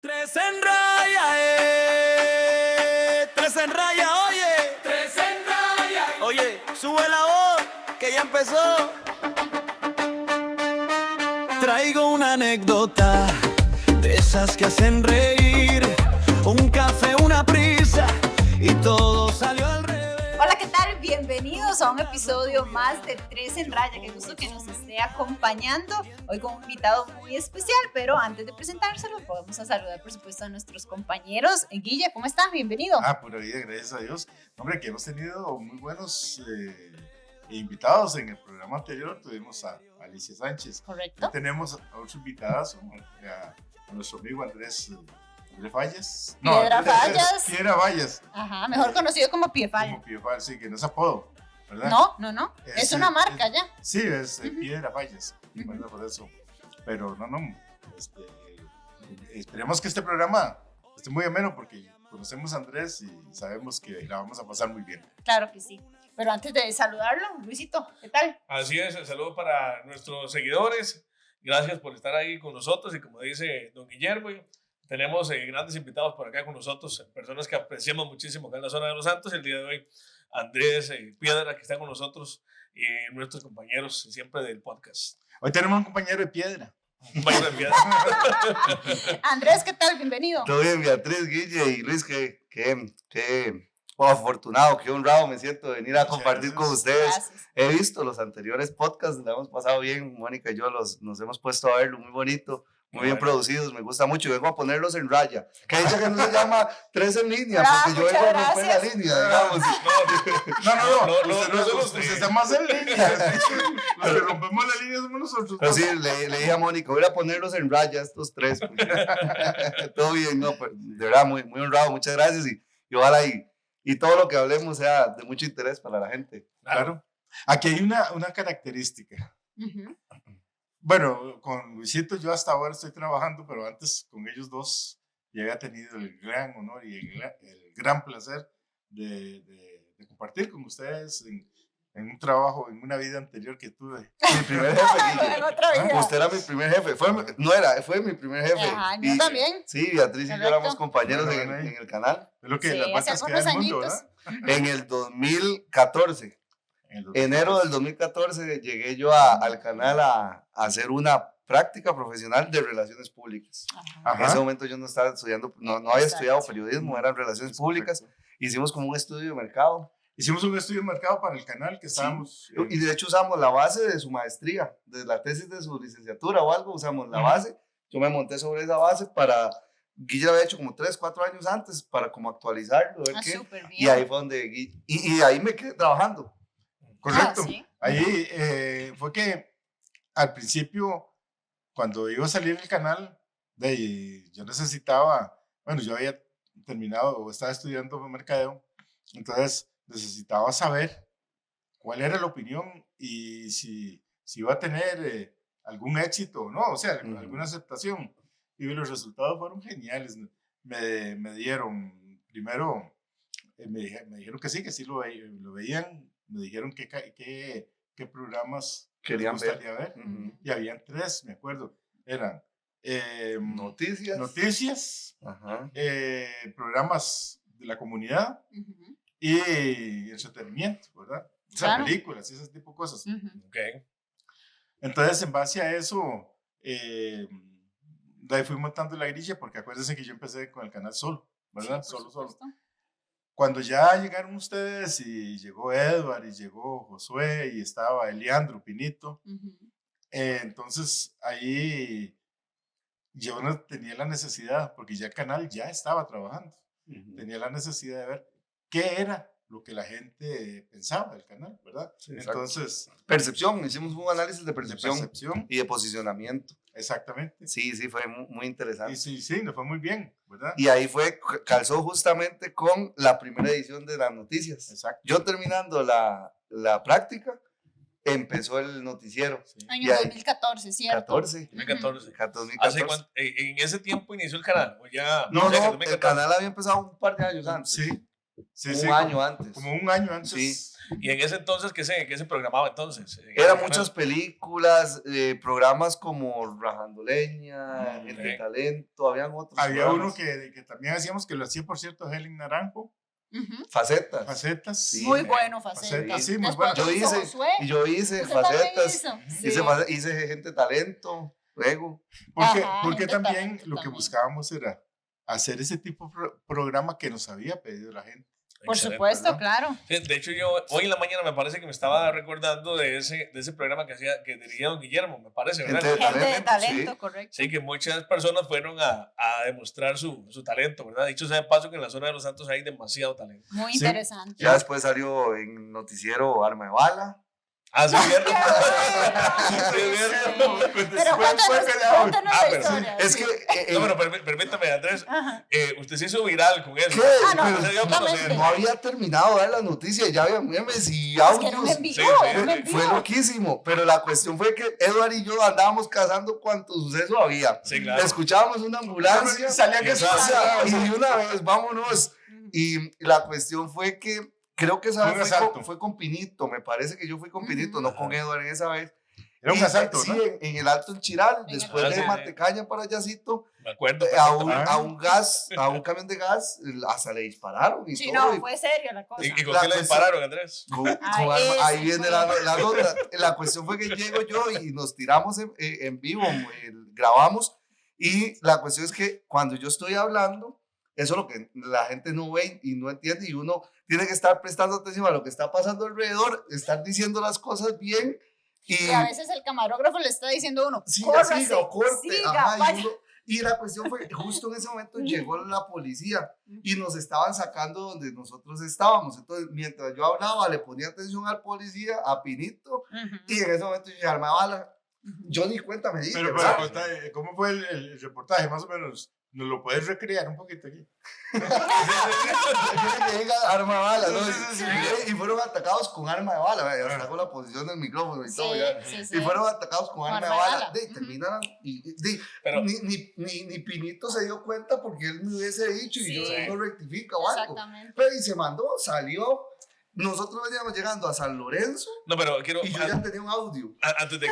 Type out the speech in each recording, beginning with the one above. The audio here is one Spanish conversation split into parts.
Tres en raya, tres en raya, oye. Tres en raya. Oye, sube la voz, que ya empezó. Traigo una anécdota de esas que hacen reír. Un café, una prisa y todo salió al revés. Hola, ¿qué tal? Bienvenidos a un episodio más de Tres en Raya. Qué gusto que nos esté acompañando hoy con un invitado muy especial, pero antes de presentárselo, podemos saludar, por supuesto, a nuestros compañeros. Guille, ¿cómo está? Bienvenido. Pura vida, gracias a Dios. Hombre, que hemos tenido muy buenos invitados en el programa anterior. Tuvimos a Alicia Sánchez. Correcto. Y tenemos a otros invitados, a nuestro amigo Andrés Fallas. Piedra Fallas. Piedra Fallas. Ajá, mejor conocido como Piefal. Como Piedra, sí, que no es apodo, ¿verdad? No. Es una marca ya. Sí, es Piedra Fallas, ¿verdad? Por eso. Pero esperemos que este programa esté muy ameno porque conocemos a Andrés y sabemos que la vamos a pasar muy bien. Claro que sí. Pero antes de saludarlo, Luisito, ¿qué tal? Así es, el saludo para nuestros seguidores. Gracias por estar ahí con nosotros y como dice don Guillermo, tenemos grandes invitados por acá con nosotros, personas que apreciamos muchísimo acá en la zona de Los Santos. El día de hoy, Andrés Piedra, que está con nosotros, y nuestros compañeros siempre del podcast. Hoy tenemos un compañero de piedra. Un compañero de Piedra. Andrés, ¿qué tal? Bienvenido. Todo bien, Beatriz, Guille y Luis, qué afortunado, qué honrado me siento de venir a compartir con ustedes. Gracias. He visto los anteriores podcasts, la hemos pasado bien, Mónica y yo nos hemos puesto a verlo, muy bonito, muy bien producidos, me gusta mucho y vengo a ponerlos en raya. Que dice que no se llama Tres en Línea, porque yo vengo a romper la línea, digamos. Usted está más en línea. Los que rompemos la línea somos nosotros. Pero sí, le dije a Mónica, voy a ponerlos en raya estos tres. Todo bien, no, pues, de verdad, muy, muy honrado, muchas gracias y ojalá y todo lo que hablemos sea de mucho interés para la gente. Claro. Aquí hay una característica. Uh-huh. Bueno, con Luisito yo hasta ahora estoy trabajando, pero antes con ellos dos ya había tenido el gran honor y el gran placer de compartir con ustedes en un trabajo, en una vida anterior que tuve. Mi primer jefe, Guille. En otra vida. Usted era mi primer jefe. Fue mi primer jefe. Ajá, yo también. Sí, Beatriz y yo Correcto. éramos compañeros Bueno, en el canal. Es lo que Sí, las hace vacas que algunos da el mundo, añitos. ¿verdad? En el 2014. En el Enero del 2014 llegué yo al canal a hacer una práctica profesional de relaciones públicas. Ajá. En ese momento yo no estaba estudiando, no había estudiado Exacto. periodismo, eran relaciones Es públicas. correcto. Hicimos como un estudio de mercado. Hicimos un estudio de mercado para el canal que estábamos. Y de hecho usamos la base de su maestría, de la tesis de su licenciatura o algo, usamos la base. Yo me monté sobre esa base para, Guille había hecho como 3, 4 años antes para como actualizarlo, ver qué. Súper bien. Y ahí fue donde Guille, y ahí me quedé trabajando. Correcto. Sí. Ahí fue que al principio, cuando iba a salir el canal, yo necesitaba, bueno, yo había terminado o estaba estudiando mercadeo, entonces necesitaba saber cuál era la opinión y si iba a tener algún éxito o no, o sea, alguna aceptación. Y los resultados fueron geniales. Me dieron, primero, me dijeron que sí lo veían, me dijeron qué programas Querían les gustaría ver. Y habían 3, me acuerdo, eran noticias, Ajá. programas de la comunidad Ujú. y entretenimiento, ¿verdad? O sea, Claro. películas y ese tipo de cosas. Ujú. Okay. Entonces, en base a eso, de ahí fui montando la grilla, porque acuérdense que yo empecé con el canal solo, ¿verdad? Sí, por solo. supuesto. Cuando ya llegaron ustedes y llegó Edward y llegó Josué y estaba Eliandro Pinito, Ujú. entonces ahí yo no tenía la necesidad, porque ya el canal ya estaba trabajando, tenía la necesidad de ver qué era lo que la gente pensaba del canal, ¿verdad? Sí, exacto. Entonces, Percepción, hicimos un análisis de de percepción percepción, y de posicionamiento. exactamente. Sí, fue muy interesante. Y sí, nos fue muy bien, ¿verdad? Y ahí calzó justamente con la primera edición de las noticias. Exacto. Yo terminando la práctica, empezó el noticiero. Sí. Año Y ahí- 2014, ¿cierto? 14. 2014. 2014. ¿En ese tiempo inició el canal? ¿O ya? No, o sea, que el 2014. canal había empezado un par de años antes. Sí, Sí, un año antes. Como un año antes. Sí. Y en ese entonces, ¿qué se programaba entonces? Eran muchas películas, programas como Rajando Leña, El de Ok. Talento, habían otros. Había programas. uno que también hacíamos, que lo hacía, por cierto, Helen Naranjo, Ujú. Facetas. Facetas. Sí. Muy bueno, Facetas. Facetas, sí, muy Después bueno. Yo hizo hice, Josué. y yo hice Usted también Facetas. hizo. Hice Gente de Talento, luego. Porque, Ajá, porque Gente también Talento lo que también. buscábamos era hacer ese tipo de programa que nos había pedido la gente. Por Excelente. supuesto, ¿verdad? claro. Sí, de hecho, yo hoy en la mañana me parece que me estaba recordando de ese programa que dirigía don Guillermo, me parece, ¿verdad? Gente de Gente de Talento, talento, sí. correcto. Sí, que muchas personas fueron a demostrar su talento, ¿verdad? Dicho sea de paso que en la zona de Los Santos hay demasiado talento. Muy Sí. interesante. Ya después salió en noticiero Arma de Bala. Ah, sí, es cierto. Qué Sí, es cierto. bueno. Pero Después fue peleado. cuéntanos Ah, la pero sí. historia. Es sí. que No, pero permítame, Andrés, Ajá. usted se hizo viral con eso. ¿Qué? Ah, no, Pero se dio a conocer. totalmente. no había terminado de dar la noticia, ya había memes y Es que era un audios. en vivo, Sí, era un en sí, Fue vivo. loquísimo, pero la cuestión fue que Edward y yo andábamos cazando cuánto suceso había. Sí, claro. Escuchábamos una ambulancia, Salía que Exacto. o sea, y de una vez, vámonos. Y la cuestión fue que creo que esa Fue un vez asalto. fue con Pinito, me parece que yo fui con Pinito, no con Edward en esa vez. Era un Y, asalto, sí, ¿no? en el Alto en Chiral, En el después Alto. de Ah, sí, Matecaña para Yacito, Me acuerdo. a un camión de gas, hasta le dispararon y Sí, todo. no, fue serio la cosa. ¿Y con La qué le cuestión- dispararon, Andrés? Ahí viene la nota. La cuestión fue que llego yo y nos tiramos en vivo, grabamos. Y la cuestión es que cuando yo estoy hablando, eso es lo que la gente no ve y no entiende. Y uno tiene que estar prestando atención a lo que está pasando alrededor, estar diciendo las cosas bien. Y a veces el camarógrafo le está diciendo a uno, siga, córrase, siga, o corte. siga, Ajá, vaya. y la cuestión fue que justo en ese momento llegó la policía y nos estaban sacando donde nosotros estábamos. Entonces, mientras yo hablaba, le ponía atención al policía, a Pinito, Ujú. y en ese momento yo armé bala. Yo ni cuenta me di. Pero, ¿verdad? ¿cómo fue el reportaje? Más o menos, ¿nos lo puedes recrear un poquito aquí? Quiere que diga arma de bala, ¿no? Sí, sí, sí. Y fueron atacados con arma de bala. Ya está con la posición del micrófono y todo. Sí, Ya. sí, sí. Y fueron atacados con arma de bala. Ujú. Terminaron. Pero- Ni Pinito se dio cuenta porque él me hubiese dicho y yo Sí. no rectifica o algo. Exactamente. Pero y se mandó, salió. Nosotros veníamos llegando a San Lorenzo No, pero quiero. y yo ya tenía un audio. Antes de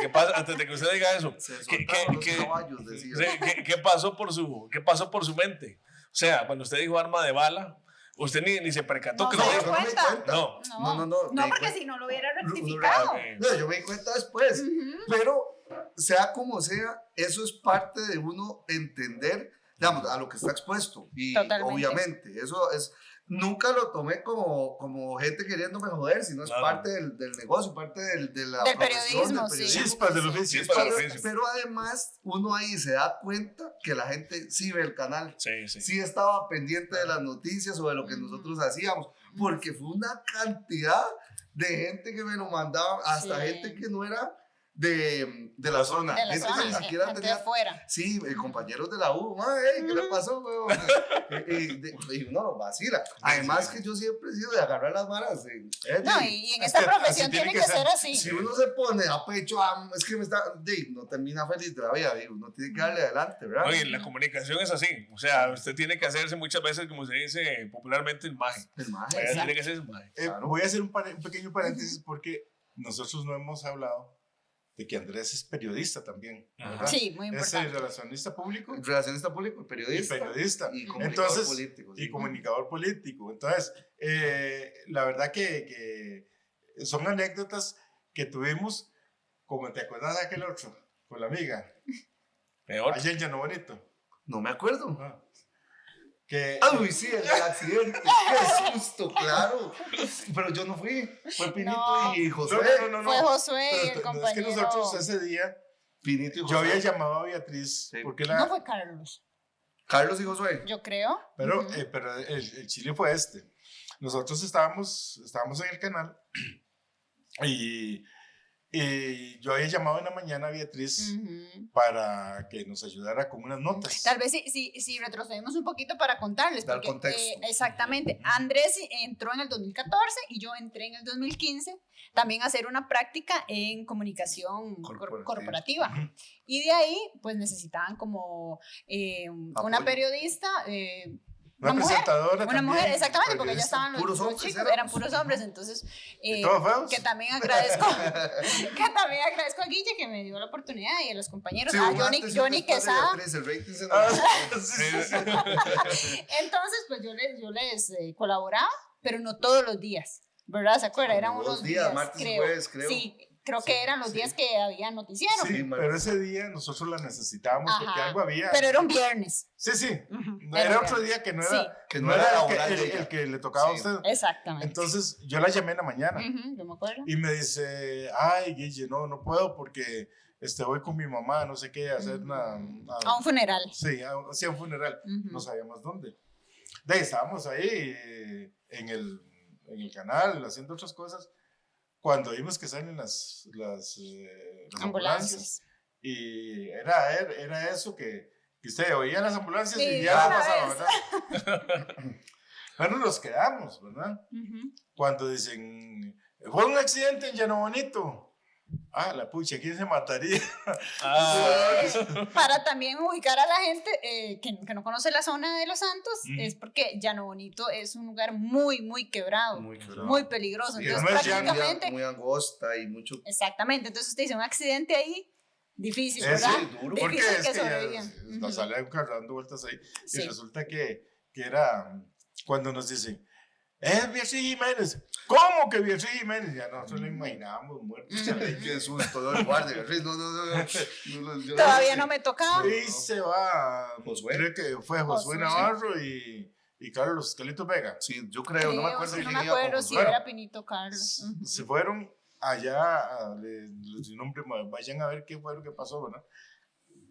que usted diga eso, Se ¿qué- soltaron los qué- caballos, decía. sí, ¿qué pasó por su mente? O sea, cuando usted dijo arma de bala, usted ni se percató No que se lo dio dijo. Yo no me di cuenta. cuenta. No. No, No, me di porque cuenta. si no lo hubiera Ah, rectificado. ok. No, yo me di cuenta después. Ujú. Pero, sea como sea, eso es parte de uno entender, digamos, a lo que está expuesto. Y Totalmente. obviamente, eso es, nunca lo tomé como gente queriéndome joder, sino es Claro. parte del negocio, parte de la Del profesión, periodismo, sí. Chispas del oficio. Chispas del Pero, oficio. pero además, uno ahí se da cuenta que la gente sí ve el canal. Sí, sí. Sí estaba pendiente de las noticias o de lo que Ujú. nosotros hacíamos, porque fue una cantidad de gente que me lo mandaba, hasta Sí. gente que no era de la zona. De la Gente zona, que ni siquiera gente de tenía, afuera. sí, compañeros de la U, ¿qué le pasó, weón? Y uno lo vacila. Además que yo siempre he sido de agarrar las varas. No, y en Es esta que profesión así tiene tiene que que ser así. si uno se pone a pecho, es que me está, no termina feliz de la vida, uno tiene que darle adelante, ¿verdad? Oye, la comunicación es así. O sea, usted tiene que hacerse muchas veces, como se dice popularmente, imagen. El maje. Vaya, tiene que ser imagen. Claro. Voy a hacer un pequeño paréntesis porque nosotros no hemos hablado de que Andrés es periodista también. Ajá. ¿verdad? Sí, muy Es importante. relacionista público Relacionista público, y periodista. periodista. Y comunicador Entonces, político. y sí. comunicador político. Entonces, la verdad que son anécdotas que tuvimos, como te acuerdas de aquel otro, con la amiga, Peor. allá en Llano Bonito. No me acuerdo. Ah, que Uy, sí, el accidente. Qué susto, claro. Pero yo no fui. Fue Pinito No. y no, José. no, no, Fue no. Josué y el Pero es que compañero. nosotros ese día, Pinito y José. yo había llamado a Beatriz, Sí. porque No fue Carlos, Carlos y Josué. yo creo. pero, Ujú. pero el chile fue este. Nosotros estábamos en el canal y yo había llamado en la mañana a Beatriz Ujú. para que nos ayudara con unas notas. Tal vez si retrocedemos un poquito para contarles. Dar Porque, contexto. Exactamente. Andrés entró en el 2014 y yo entré en el 2015 también a hacer una práctica en comunicación corporativa. Ujú. Y de ahí, pues necesitaban como una Apoyo. periodista Una presentadora Una también, mujer, exactamente, porque ya periodista. estaban los, Puros los hombres chicos, éramos. eran puros hombres, entonces todos feos. que también agradezco a Guille que me dio la oportunidad y a los compañeros, Sí, a un antes y un Johnny después de Quesada. Beatriz, el rating se Ah, nos- sí, sí, sí. Entonces, pues yo les colaboraba, pero no todos los días, ¿verdad? ¿Se acuerdan? Eran Como unos 2 días, días, martes y creo. jueves, creo. Sí, creo que eran los días que había noticiero. Sí, Sí, pero ese día nosotros la necesitábamos porque Ajá. algo había. Pero era un viernes. Sí, sí. Ujú, No, era otro día que no era, Sí. Que no era laboral el, de ella. el que le tocaba Sí. a usted. Exactamente. Entonces yo la llamé en la mañana Ujú, yo me acuerdo. y me dice, ay, Guille, no puedo porque voy con mi mamá, no sé qué, a hacer A un funeral. sí, a un funeral. Ujú. No sabíamos dónde. De ahí estábamos ahí en el canal haciendo otras cosas. Cuando vimos que salen las ambulancias. Y era eso que usted oía las ambulancias Sí, y ya no una pasaba, vez. ¿verdad? Bueno, nos quedamos, ¿verdad? Ujú. Cuando dicen, fue un accidente en Llano Bonito. Ah, la pucha, ¿quién se mataría? Ah, Para también ubicar a la gente que no conoce la zona de Los Santos, Ujú. es porque Llano Bonito es un lugar muy, muy quebrado, Muy muy peligroso. Sí, Entonces, no es llano. prácticamente, Muy angosta y mucho. exactamente. Entonces, usted dice un accidente ahí, difícil, Sí, ¿verdad? sí, duro. Porque Difícil es que que ya sobrevivan. nos sale un carro dando vueltas ahí Sí. y resulta que era cuando nos dicen, es Beatriz Jiménez. ¿Cómo que Beatriz Jiménez? Ya nosotros lo imaginábamos muertos. Ay, qué susto, no, guardia. No, yo- Todavía no me tocaba. Y se va, Josué. creo que fue Josué Josué. Navarro y Carlos Calito Vega. Sí, yo creo, no me acuerdo Sí, quién no me iba con acuerdo si Josué. era Pinito Carlos. Ujú. Se fueron allá, su nombre, vayan a ver qué fue lo que pasó, ¿verdad?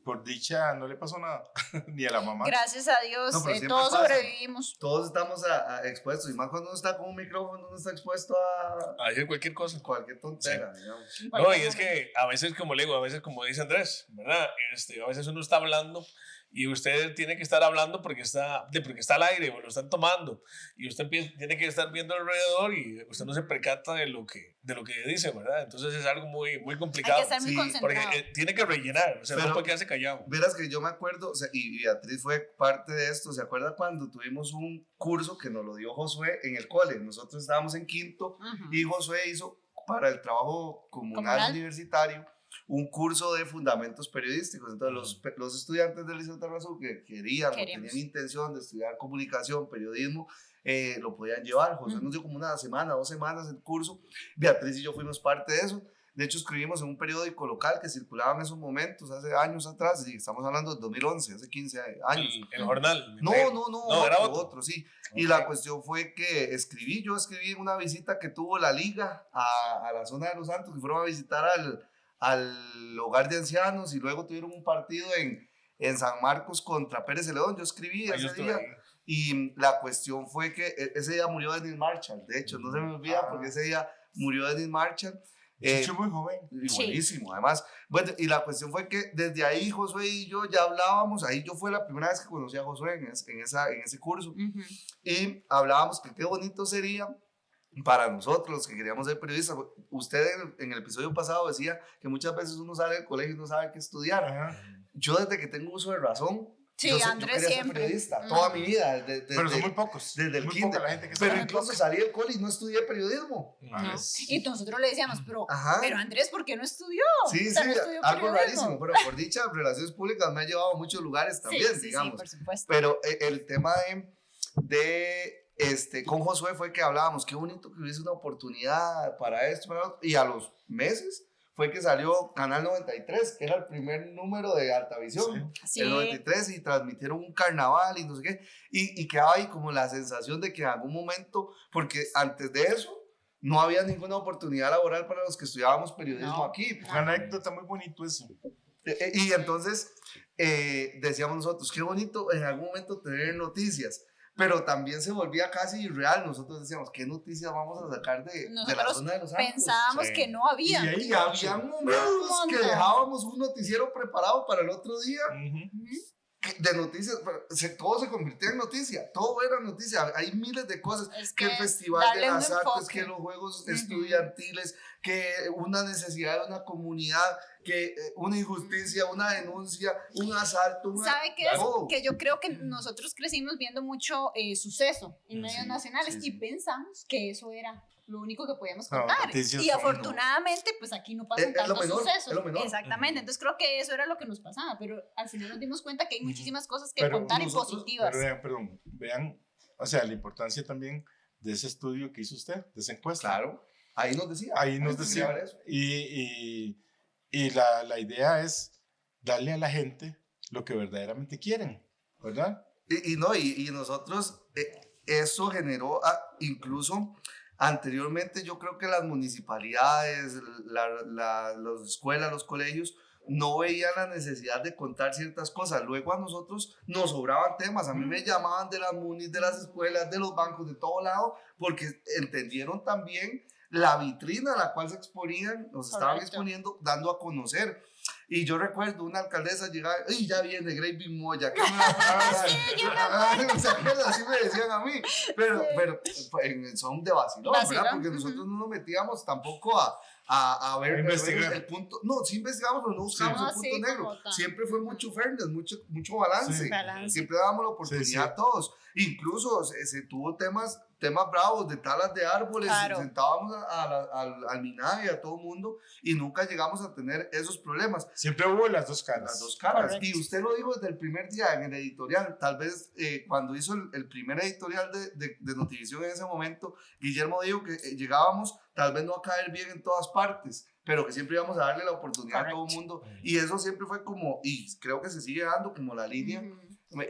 Por dicha no le pasó nada, ni a la mamá. Gracias a Dios, No, pero siempre todos pasa. sobrevivimos. Todos estamos expuestos, y más cuando uno está con un micrófono, uno está expuesto a decir cualquier cosa. cualquier tontera, digamos. No, y es que a veces, como le digo, a veces, como dice Andrés, ¿verdad? A veces uno está hablando y usted tiene que estar hablando porque está al aire o lo están tomando y usted tiene que estar viendo alrededor y usted no se percata de lo que dice, ¿verdad? Entonces es algo muy, muy Hay complicado. que estar muy Sí, concentrado. Porque tiene que rellenar, o sea, Pero- no puede quedarse callado. Verás que yo me acuerdo, o sea, y Beatriz fue parte de esto, ¿se acuerda cuando tuvimos un curso que nos lo dio Josué en el cole? Nosotros estábamos en quinto Ujú. y Josué hizo para el trabajo comunal Comunal. universitario un curso de fundamentos periodísticos. Entonces, los estudiantes del Liceo Tarrazú que querían o Queríamos. tenían intención de estudiar comunicación, periodismo, lo podían llevar. José nos dio como una semana, 2 semanas el curso. Beatriz y yo fuimos parte de eso. De hecho, escribimos en un periódico local que circulaba en esos momentos, hace años atrás, y estamos hablando del 2011, hace 15 años. El jornal. No, era otro, otro. sí. Y la cuestión fue que yo escribí en una visita que tuvo la liga a la zona de Los Santos, que fueron a visitar al hogar de ancianos y luego tuvieron un partido en San Marcos contra Pérez Celedón. Yo escribí Ahí yo ese estuve día. ahí. Y la cuestión fue que ese día murió Dennis Marshall. De hecho, no se me olvida porque ese día murió Dennis Marshall. Chicho muy joven. Y Sí. buenísimo, además. Bueno, y la cuestión fue que desde ahí Josué y yo ya hablábamos. Ahí yo fue la primera vez que conocí a Josué en ese curso. Ujú. Y hablábamos que qué bonito sería para nosotros los que queríamos ser periodistas. Usted en el episodio pasado decía que muchas veces uno sale del colegio y no sabe qué estudiar. Ajá. Yo desde que tengo uso de razón, Sí, yo Andrés quería siempre. ser periodista Ujú. toda mi vida. Pero son muy pocos. desde el muy kinder. poca la gente que Pero sabe. incluso salí del cole y no estudié periodismo. Ah, No. es- Y nosotros le decíamos, Ajá. pero Andrés, ¿por qué no estudió? Sí, O sea, sí, no estudió algo periodismo. rarísimo, pero por dicha, relaciones públicas me ha llevado a muchos lugares también, sí, digamos. Sí, por supuesto. Pero el tema con Josué fue que hablábamos, qué bonito que hubiese una oportunidad para esto, para lo otro. Y a los meses fue que salió Canal 93, que era el primer número de Altavisión. Sí. El 93, y transmitieron un carnaval y no sé qué. Y quedaba ahí como la sensación de que en algún momento, porque antes de eso, no había ninguna oportunidad laboral para los que estudiábamos periodismo No. aquí. Una anécdota muy bonito eso. Y entonces decíamos nosotros, qué bonito en algún momento tener noticias, pero también se volvía casi irreal. Nosotros decíamos, ¿qué noticias vamos a sacar de la Nosotros zona de Los Santos? Pensábamos Sí. que no había. Y ahí Y había momentos que dejábamos un noticiero preparado para el otro día de noticias, pero todo se convirtió en noticia, todo era noticia. Hay miles de cosas, Es que el que Festival de darle un las Artes, enfoque. que los Juegos Ujú. Estudiantiles, que una necesidad de una comunidad, que una injusticia, una denuncia, un asalto. ¿Sabe qué es? todo. Que yo creo que nosotros crecimos viendo mucho suceso en medios nacionales y pensamos que eso era lo único que podíamos No, contar. noticias Y son- afortunadamente, pues aquí no pasan Es lo tantos menor, sucesos. es lo menor. Exactamente. Entonces creo que eso era lo que nos pasaba, pero al final nos dimos cuenta que hay muchísimas cosas que Pero contar y nosotros- positivas. Pero vean, o sea, la importancia también de ese estudio que hizo usted, de esa encuesta. Claro, ahí nos decía. Ahí nos decía. eso. Y la idea es darle a la gente lo que verdaderamente quieren, ¿verdad? Y nosotros, eso generó incluso anteriormente, yo creo que las municipalidades, las escuelas, los colegios, no veían la necesidad de contar ciertas cosas. Luego a nosotros nos sobraban temas. A mí me llamaban de las munis, de las escuelas, de los bancos, de todo lado, porque entendieron también la vitrina a la cual se exponían, nos estaban Correcto. exponiendo, dando a conocer. Y yo recuerdo una alcaldesa llegaba, ¡y ya viene Gravy Moya! ¿Qué me va a pasar? ¿Se acuerdan? Así me decían a mí. Pero son de vacilón, ¿verdad? Vacilón, Porque ujú. nosotros no nos metíamos tampoco a ver, investigar. el punto. No, sí investigamos, pero no buscamos No, el punto sí, negro. como tal. Siempre fue mucho fairness, mucho balance. Sí. Balance. Siempre dábamos la oportunidad Sí, sí. a todos. Incluso se tuvo temas bravos de talas de árboles, Claro. sentábamos al MINAVI, a todo mundo, y nunca llegamos a tener esos problemas. Siempre hubo las dos caras. Las dos caras. Correcto. Y usted lo dijo desde el primer día en el editorial. Tal vez cuando hizo el primer editorial de Notivisión en ese momento, Guillermo dijo que llegábamos tal vez no a caer bien en todas partes, pero que siempre íbamos a darle la oportunidad a todo el mundo. Y eso siempre fue como, y creo que se sigue dando como la línea, Ujú.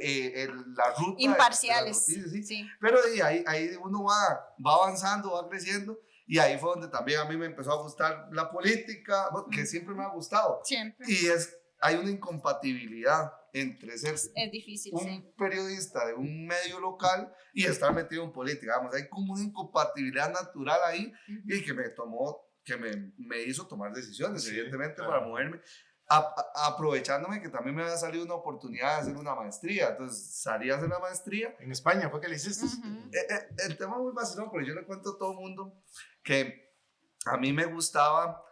la ruta. Imparciales. de las noticias, ¿sí? Sí. Pero ahí uno va avanzando, va creciendo. Y ahí fue donde también a mí me empezó a gustar la política, que siempre me ha gustado. Siempre. Y hay una incompatibilidad entre ser Es difícil, un sí. periodista de un medio local y estar metido en política. Vamos, hay como una incompatibilidad natural ahí y que me hizo tomar decisiones, Sí, evidentemente, claro. para moverme. Aprovechándome que también me había salido una oportunidad de hacer una maestría. Entonces salí a hacer la maestría. En España fue que le hiciste. Ujú. El tema es muy vacilón, porque yo le cuento a todo el mundo que a mí me gustaba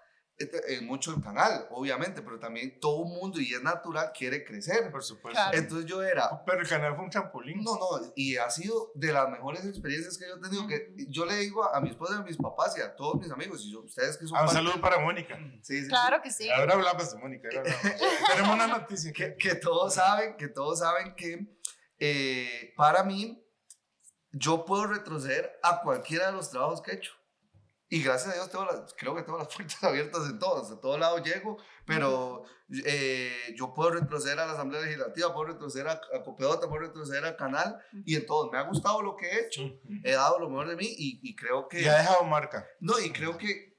mucho el canal, obviamente, pero también todo el mundo, y es natural, quiere crecer. Por supuesto. Claro. Entonces yo era, Pero el canal fue un trampolín. no, y ha sido de las mejores experiencias que yo he tenido, que yo le digo a mi esposa, a mis papás y a todos mis amigos, y ustedes que son Un parte- saludo para Mónica. Sí, Claro que sí. Ahora hablamos de Mónica. ahora hablamos. Tenemos una noticia que todos saben que para mí yo puedo retroceder a cualquiera de los trabajos que he hecho. Y gracias a Dios creo que tengo las puertas abiertas en todos, a todos lados llego, pero yo puedo retroceder a la Asamblea Legislativa, puedo retroceder a Copedota, puedo retroceder al canal, y en todos me ha gustado lo que he hecho, he dado lo mejor de mí y creo que... Y ha dejado marca. No, y creo que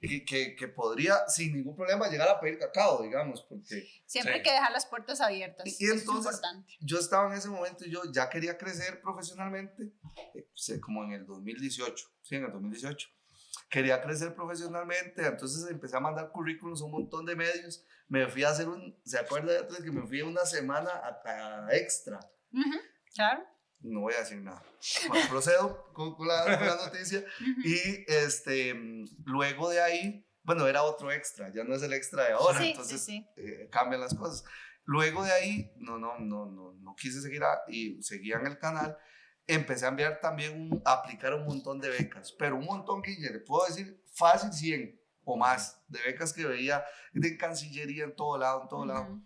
podría sin ningún problema llegar a pedir cacao, digamos, porque... Siempre Sí. hay que dejar las puertas abiertas. Y Eso es entonces, importante. yo estaba en ese momento y yo ya quería crecer profesionalmente, como en el 2018, sí, en el 2018. Quería crecer profesionalmente, entonces empecé a mandar currículums a un montón de medios. Me fui a hacer ¿se acuerda de atrás que me fui una semana a Extra? Ujú. Claro. No voy a decir nada. Bueno, procedo con la noticia. Ujú. Y luego de ahí, bueno, era otro Extra, ya no es el Extra de ahora, Sí, entonces sí. cambian las cosas. Luego de ahí, no quise seguir y seguía en el canal. Empecé a enviar también, a aplicar un montón de becas, pero un montón, que le puedo decir fácil 100 o más de becas que veía de Cancillería en todo lado, Ujú.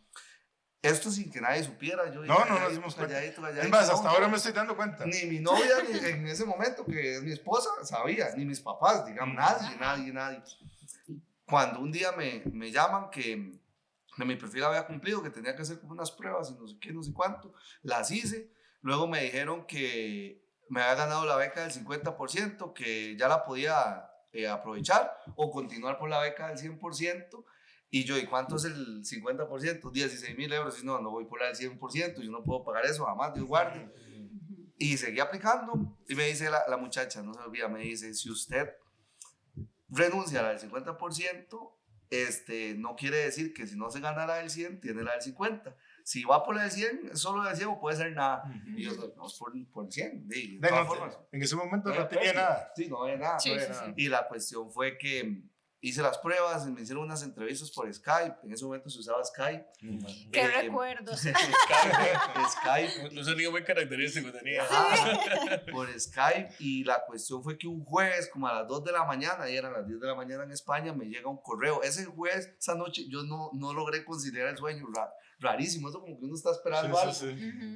Esto sin que nadie supiera. Yo No nos dimos cuenta. calladito, Es más, hasta ahora me estoy dando cuenta. Ni mi novia en ese momento, que es mi esposa, sabía, ni mis papás, digamos, nadie. Cuando un día me llaman que mi perfil había cumplido, que tenía que hacer como unas pruebas y no sé qué, no sé cuánto, las hice. Luego me dijeron que me había ganado la beca del 50%, que ya la podía aprovechar o continuar por la beca del 100%. Y yo, ¿y cuánto es el 50%? 16,000 euros. Y no voy por la del 100%, yo no puedo pagar eso, jamás, Dios guarde. Y seguí aplicando. Y me dice la muchacha, no se olvida, me dice, si usted renuncia a la del 50%, no quiere decir que si no se gana la del 100, tiene la del 50. Si va por la del 100, solo la del 100 o puede ser nada. Y yo, vamos por el 100. De todas formas. En ese momento no tenía nada. Sí, no había nada. Sí, no había sí, nada. sí. Y la cuestión fue que hice las pruebas, me hicieron unas entrevistas por Skype, en ese momento se usaba Skype. Qué recuerdos. Skype. Un sonido muy característico tenía. Ajá, por Skype, y la cuestión fue que un jueves como a las 2 de la mañana, y eran las 10 de la mañana en España, me llega un correo. Ese jueves, esa noche, yo no logré conciliar el sueño, rarísimo, eso como que uno está esperando algo.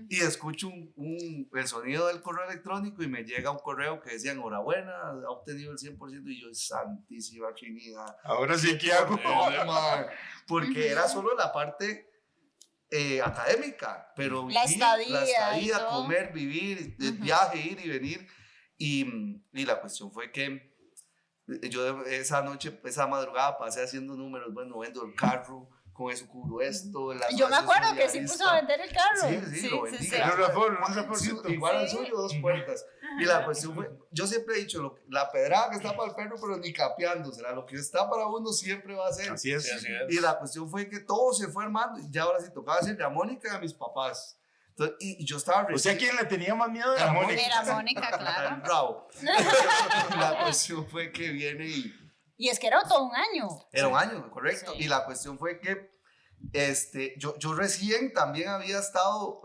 Y escucho el sonido del correo electrónico y me llega un correo que decía enhorabuena, ha obtenido el 100%, y yo, santísima Trinidad. Ahora sí, ¿qué hago? No, man, porque era solo la parte académica, pero la estadía, comer, vivir, el viaje, ir y venir, y la cuestión fue que yo esa noche, esa madrugada pasé haciendo números, bueno, vendo el carro, con eso cubro esto. Yo me acuerdo que sí puso a vender el carro. Sí, lo vendí. Igual al suyo, 2 puertas. Y la cuestión fue, yo siempre he dicho, la pedrada que está para el perro, pero ni capeándosela, lo que está para uno siempre va a ser. Así es. Y la cuestión fue que todo se fue armando, y ya ahora sí tocaba decirle a Mónica y a mis papás. Entonces, y yo estaba O sea, ¿quién le tenía más miedo? Era Mónica. Era Mónica, claro. Bravo. La cuestión fue que viene y es que era todo un año. Era un año, correcto. Sí. Y la cuestión fue que yo recién también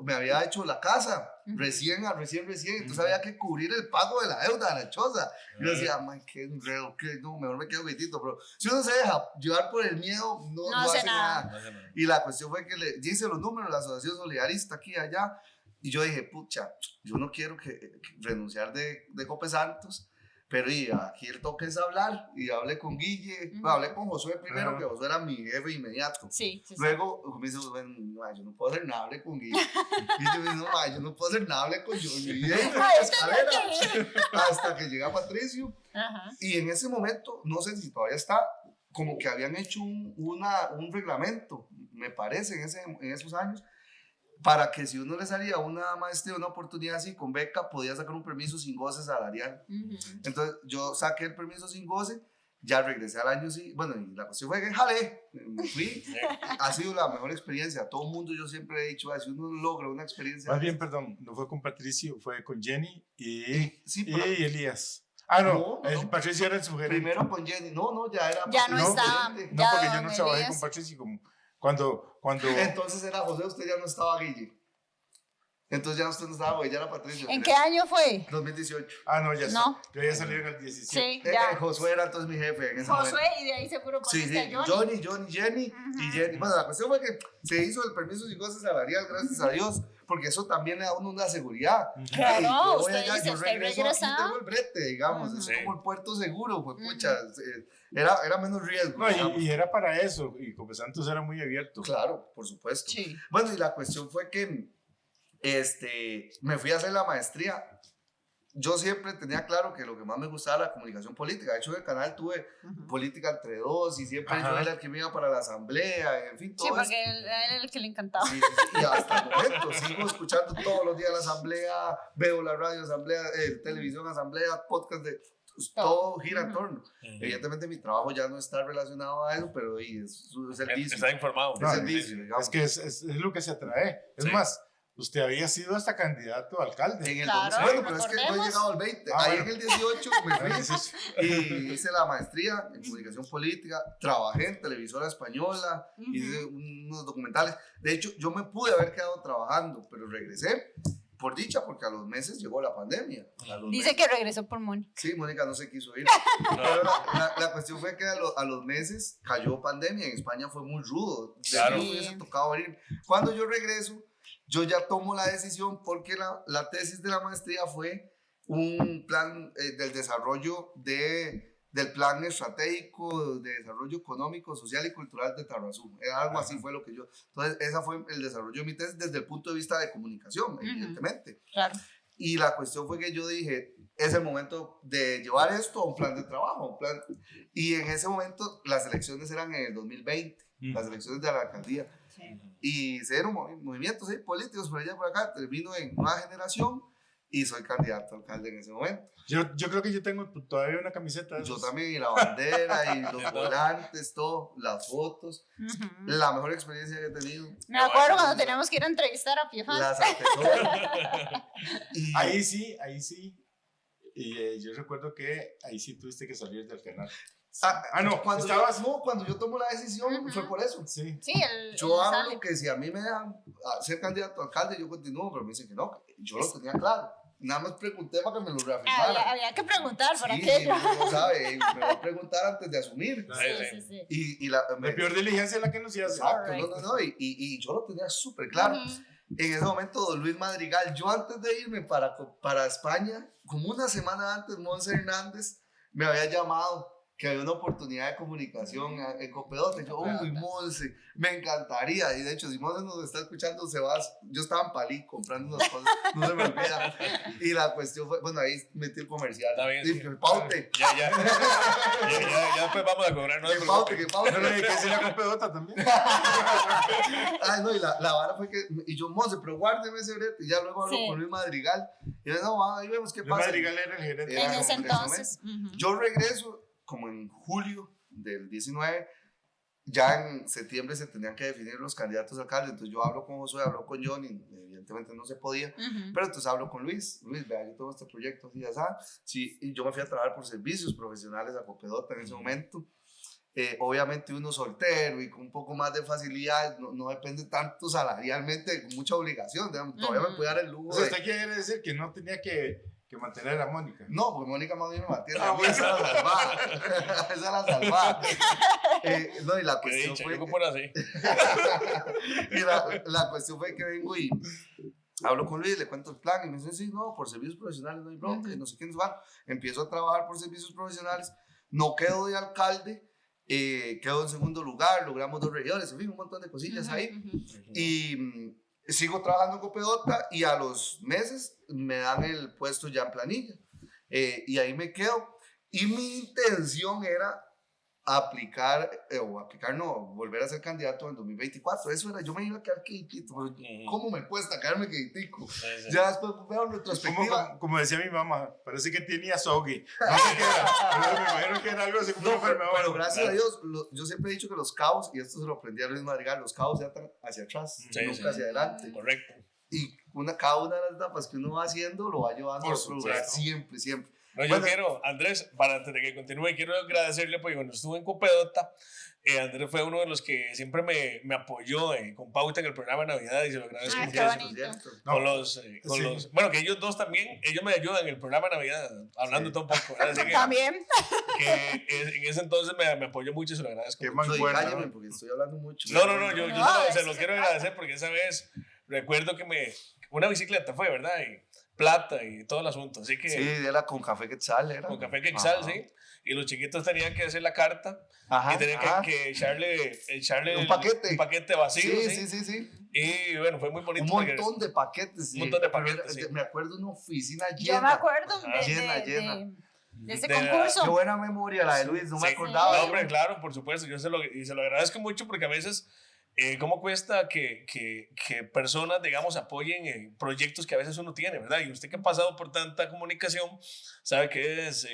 me había hecho la casa, recién, entonces había que cubrir el pago de la deuda de la choza. Yo decía, man, qué enredo, no, mejor me quedo quietito, pero si uno se deja llevar por el miedo, no hace nada. Y la cuestión fue que yo hice los números de la Asociación Solidarista aquí y allá, y yo dije, pucha, yo no quiero renunciar de Cope Santos. Pero aquí el toque es hablar, y hablé con Guille, hablé con Josué primero, que Josué era mi jefe inmediato. Sí. Luego me dice, bueno, yo no puedo hacer nada, hablé con Guille. Guille me dice, no, yo no puedo hacer nada, hablé con Johnny. Y ahí fue la escalera hasta que llega Patricio. Ajá. Y en ese momento, no sé si todavía está, como que habían hecho un reglamento, me parece, en esos años, para que si uno le salía una maestría, una oportunidad así con beca, podía sacar un permiso sin goce salarial. Entonces yo saqué el permiso sin goce, ya regresé al año, sí, bueno, y la cuestión fue que jalé, me fui, ha sido la mejor experiencia. A todo el mundo yo siempre he dicho, si uno logra una experiencia... Más bien, perdón, no fue con Patricio, fue con Jenny y Elías. No, Patricio era el sugerente. Primero con Jenny, ya era... Ya no estaba. No, porque yo no trabajé con Patricio como... Cuando... Entonces era José, usted ya no estaba, Guille. Entonces ya usted no estaba, ya era Patricio. ¿En qué año fue? 2018. No, ya no. está. Yo ya salí en el 17. Sí, ya. Josué era entonces mi jefe en ese Josué, momento. y de ahí seguro Sí, pusiste a Johnny. Jenny y Jenny. Bueno, la cuestión fue que se hizo el permiso sin goce salarial, gracias a Dios, porque eso también le da a uno una seguridad. Claro, usted dice, yo usted regreso, regresa. aquí tengo el brete, digamos, es como el puerto seguro, pues pucha, era menos riesgo. No, y era para eso, y Cope Santos era muy abierto. Claro, por supuesto. Sí. Bueno, y la cuestión fue que me fui a hacer la maestría. Yo siempre tenía claro que lo que más me gustaba era la comunicación política. De hecho, en el canal tuve política entre dos, y siempre yo era el que me iba para la asamblea, en fin, todo Sí, porque él era el que le encantaba. Sí, y hasta el momento sigo escuchando todos los días la asamblea, veo la radio asamblea, televisión asamblea, podcast todo gira en torno. Evidentemente mi trabajo ya no está relacionado a eso, pero es el vicio. Está informado. Es el vicio, digamos. Es que es lo que se atrae. Es más, usted había sido hasta candidato a alcalde. En el Claro, bueno, pero es que no he llegado al 20. Ahí bueno. en el 18 me fui y hice la maestría en comunicación política, trabajé en televisora española, hice unos documentales. De hecho, yo me pude haber quedado trabajando, pero regresé por dicha, porque a los meses llegó la pandemia. Dice que regresó por Mónica. Sí, Mónica no se quiso ir. Pero la cuestión fue que a los meses cayó pandemia. En España fue muy rudo. Claro. No hubiese tocado venir. Cuando yo regreso, yo ya tomo la decisión, porque la tesis de la maestría fue un plan del desarrollo del plan estratégico de desarrollo económico, social y cultural de Tarrazú. Algo así fue lo que yo... Entonces, ese fue el desarrollo de mi tesis desde el punto de vista de comunicación, evidentemente. Claro. Y la cuestión fue que yo dije, es el momento de llevar esto a un plan de trabajo. Y en ese momento, las elecciones eran en el 2020, las elecciones de la alcaldía. Sí. Y se dieron movimientos políticos por allá y por acá. Termino en Nueva Generación y soy candidato a alcalde en ese momento. Yo creo que yo tengo todavía una camiseta de Yo esas. también, y la bandera, y los volantes, todo, las fotos. La mejor experiencia que he tenido. Me acuerdo cuando teníamos que ir a entrevistar a Piefan. Las antesor. Ahí sí. Y yo recuerdo que ahí sí tuviste que salir del canal. No, cuando estabas... cuando yo tomo la decisión Ujú. fue por eso. Sí. Sí, Yo hablo sale. que si a mí me dan a ser candidato a alcalde, yo continúo, pero me dicen que no. Yo lo tenía claro. Nada más pregunté para que me lo reafirmaran. Había que preguntar para Sí, aquello. uno no sabe, me va a preguntar antes de asumir. Sí. Y La peor diligencia es la que no se hace. Exacto, Correcto. no, y yo lo tenía súper claro. Ujú. En ese momento, don Luis Madrigal, yo antes de irme para España, como una semana antes, Monse Hernández me había llamado que había una oportunidad de comunicación en Copedota. Yo, uy, Monse, me encantaría. Y de hecho, si Monse nos está escuchando, se va. Yo estaba en Palí comprando unas cosas, no se me olvida. Y la cuestión fue, bueno, ahí metí el comercial. Está bien, Sí, sí. que paute. Ya después vamos a cobrar. No, Que paute, que paute. No, hay que decir la Copedota también. Ay, no, y la vara fue que, y yo, Monse, pero guárdeme ese brete, y ya luego hablo Sí. con Luis Madrigal, y yo, no, ahí vemos qué Luis pasa. Madrigal era el gerente. Era En como ese en ese entonces. Ujú. Yo regreso como en julio del 19, ya en septiembre se tenían que definir los candidatos a alcalde, entonces yo hablo con Josué, hablo con Johnny, evidentemente no se podía, Ujú. pero entonces hablo con Luis, vea, yo tengo este proyecto, así, así, sí, y yo me fui a trabajar por servicios profesionales a Copedota en ese momento. Obviamente uno soltero y con un poco más de facilidad, no depende tanto salarialmente, con mucha obligación, digamos, todavía me puede dar el lujo O sea, de... usted quiere decir que no tenía que mantener a Mónica. No, porque Mónica más bien me mantiene a mí, esa es la salvada. Esa es la salvada. No, y la Qué cuestión dicha, fue... yo por así. Y la cuestión fue que vengo y hablo con Luis, le cuento el plan y me dice, sí, no, por servicios profesionales no hay bronca, y no sé quiénes van. Empiezo a trabajar por servicios profesionales, no quedo de alcalde, quedo en segundo lugar, logramos 2 regiones, en fin, un montón de cosillas ahí. Y sigo trabajando en Copedota y a los meses me dan el puesto ya en planilla. Y ahí me quedo. Y mi intención era volver a ser candidato en 2024. Eso era, yo me iba a quedar quietito. ¿Cómo me cuesta quedarme quietico? Ya después veo en retrospectiva. Como decía mi mamá, parece que tenía Soggy. No sé qué era, pero me imagino que era algo así como No, una enfermedad. pero gracias a Dios, yo siempre he dicho que los cabos, y esto se lo aprendí a Luis Madrigal, los cabos se atan hacia atrás, Sí, nunca sí. hacia adelante. Correcto. Y cada una de las etapas que uno va haciendo lo va llevando Por a otro lugar, supuesto. siempre, siempre. No, yo Bueno. quiero, Andrés, antes de que continúe, quiero agradecerle, porque cuando estuve en Copedota, Andrés fue uno de los que siempre me apoyó con pauta en el programa de Navidad y se lo agradezco Ah, mucho. qué bonito. ¿Cierto? No, Con los, sí. bueno, que ellos dos también, ellos me ayudan en el programa de Navidad, hablando Sí. todo un poco, ¿verdad? Así También. que en ese entonces me apoyó mucho y se lo agradezco. Qué mucho. No, y Bueno, cállame, ¿no? porque estoy hablando mucho. No, yo No, se eso lo se quiero trata. agradecer porque esa vez recuerdo que una bicicleta fue, ¿verdad? Y plata y todo el asunto, así que Sí, era con café Quetzal, era. con café Quetzal, Ajá. sí. Y los chiquitos tenían que hacer la carta Ajá, y tenían ajá. que echarle Un paquete. un paquete vacío, Sí, sí. Y bueno, fue muy Un bonito. porque- montón de paquetes. Un montón de Pero paquetes, sí. Me acuerdo de una oficina Yo me llena. acuerdo Ajá. Llena. de ese De la- concurso. Qué buena memoria la de Luis, no me Sí. acordaba. No, hombre, claro, por supuesto. Yo se lo agradezco mucho porque a veces, ¿cómo cuesta que personas, digamos, apoyen proyectos que a veces uno tiene, ¿verdad? Y usted que ha pasado por tanta comunicación, sabe que es